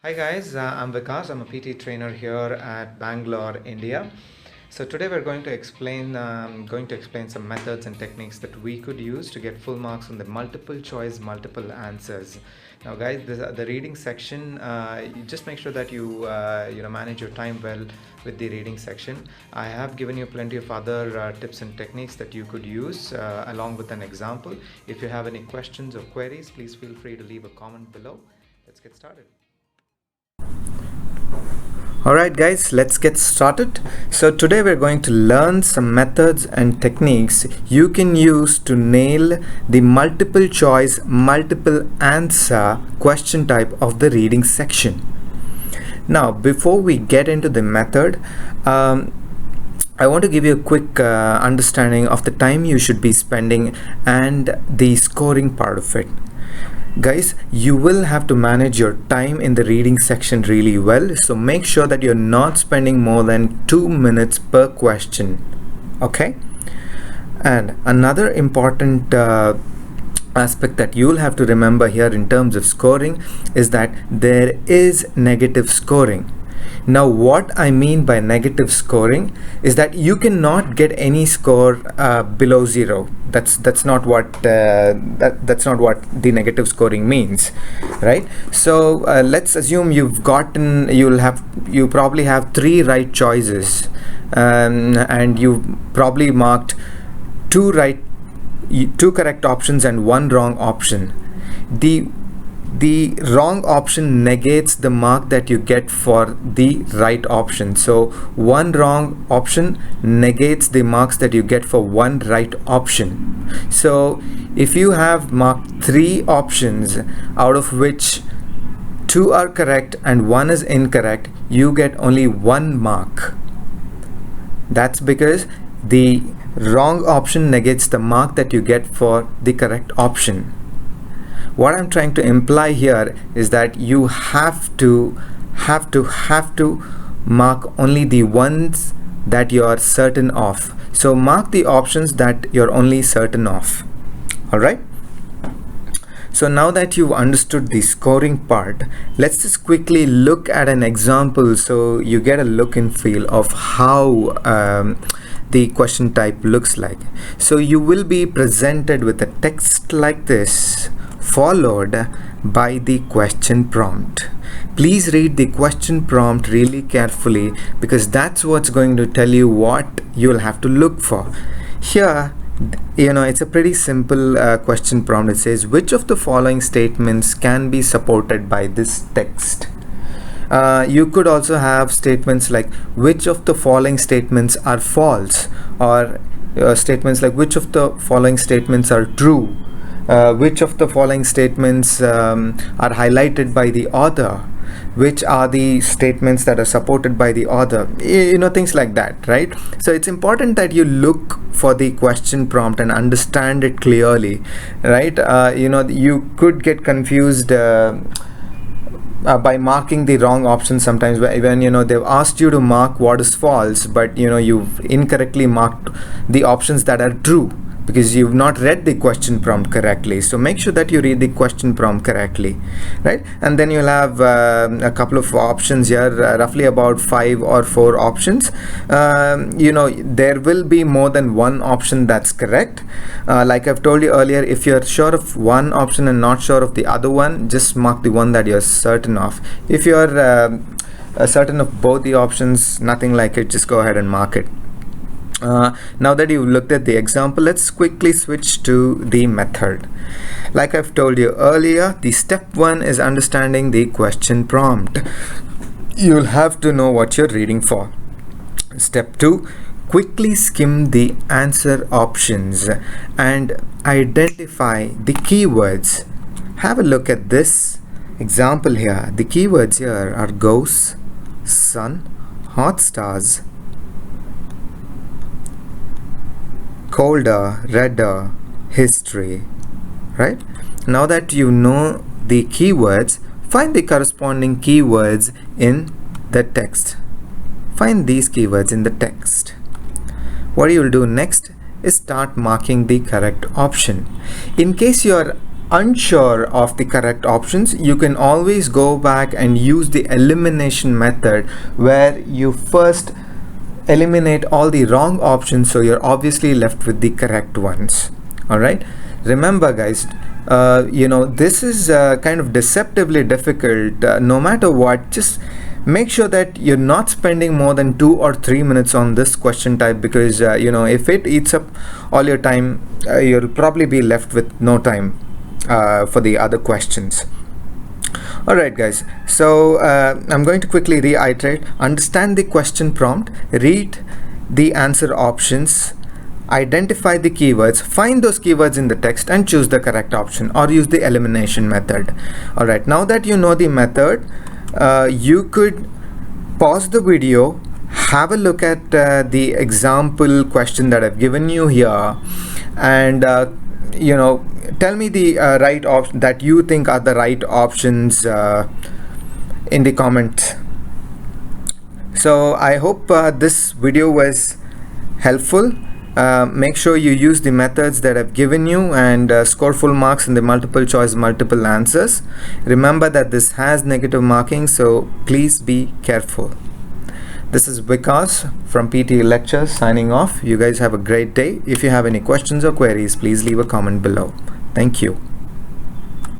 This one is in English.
Hi guys, I'm Vikas. I'm a PT trainer here at Bangalore, India. So today we're going to explain some methods and techniques that we could use to get full marks on the multiple choice, multiple answers. Now, guys, the reading section. You just make sure that you manage your time well with the reading section. I have given you plenty of other tips and techniques that you could use along with an example. If you have any questions or queries, please feel free to leave a comment below. Let's get started. Alright guys, let's get started. So today we're going to learn some methods and techniques you can use to nail the multiple choice, multiple answer question type of the reading section. Now before we get into the method, I want to give you a quick understanding of the time you should be spending and the scoring part of it. Guys, you will have to manage your time in the reading section really well, so make sure that you're not spending more than 2 minutes per question. Okay, and another important aspect that you'll have to remember here in terms of scoring is that there is negative scoring. Now what I mean by negative scoring is that you cannot get any score below 0. That's not what that's not what the negative scoring means, right? So let's assume you probably have 3 right choices, and you probably marked 2 correct options and 1 wrong option. The wrong option negates the mark that you get for the right option. So 1 wrong option negates the marks that you get for 1 right option. So if you have marked 3 options, out of which 2 are correct and 1 is incorrect, you get only 1 mark. That's because the wrong option negates the mark that you get for the correct option. What I'm trying to imply here is that you have to mark only the ones that you are certain of. So mark the options that you're only certain of. Alright? So now that you've understood the scoring part, let's just quickly look at an example so you get a look and feel of how the question type looks like. So you will be presented with a text like this, followed by the question prompt. Please read the question prompt really carefully, because that's what's going to tell you what you'll have to look for. Here, it's a pretty simple question prompt. It says, which of the following statements can be supported by this text? You could also have statements like, which of the following statements are false, or statements like, which of the following statements are true, which of the following statements are highlighted by the author, which are the statements that are supported by the author, things like that, right? So it's important that you look for the question prompt and understand it clearly, right? You could get confused by marking the wrong option sometimes, when they've asked you to mark what is false, but you've incorrectly marked the options that are true because you've not read the question prompt correctly. So make sure that you read the question prompt correctly, right? And then you'll have a couple of options here, roughly about 5 or 4 options. There will be more than 1 option that's correct. Like I've told you earlier, if you're sure of 1 option and not sure of the other one, just mark the one that you're certain of. If you're certain of both the options, nothing like it, just go ahead and mark it. Now that you've looked at the example, let's quickly switch to the method. Like I've told you earlier, the step 1 is understanding the question prompt. You'll have to know what you're reading for. Step 2, quickly skim the answer options and identify the keywords. Have a look at this example here. The keywords here are ghosts, sun, hot stars, colder, redder, history, right? Now that you know the keywords, find the corresponding keywords in the text. Find these keywords in the text. What you will do next is start marking the correct option. In case you are unsure of the correct options, you can always go back and use the elimination method, where you first eliminate all the wrong options, so you're obviously left with the correct ones. All right, remember guys, this is kind of deceptively difficult. No matter what, just make sure that you're not spending more than 2 or 3 minutes on this question type, because if it eats up all your time, you'll probably be left with no time for the other questions. Alright guys, so I'm going to quickly reiterate. Understand the question prompt, read the answer options, identify the keywords, find those keywords in the text and choose the correct option, or use the elimination method. Alright, now that you know the method, you could pause the video, have a look at the example question that I've given you here, and tell me the right option that you think are the right options in the comment. So I hope this video was helpful. Make sure you use the methods that I've given you and score full marks in the multiple choice multiple answers. Remember that this has negative marking, so please be careful. This is Vikas from PTE Lectures signing off. You guys have a great day. If you have any questions or queries, please leave a comment below. Thank you.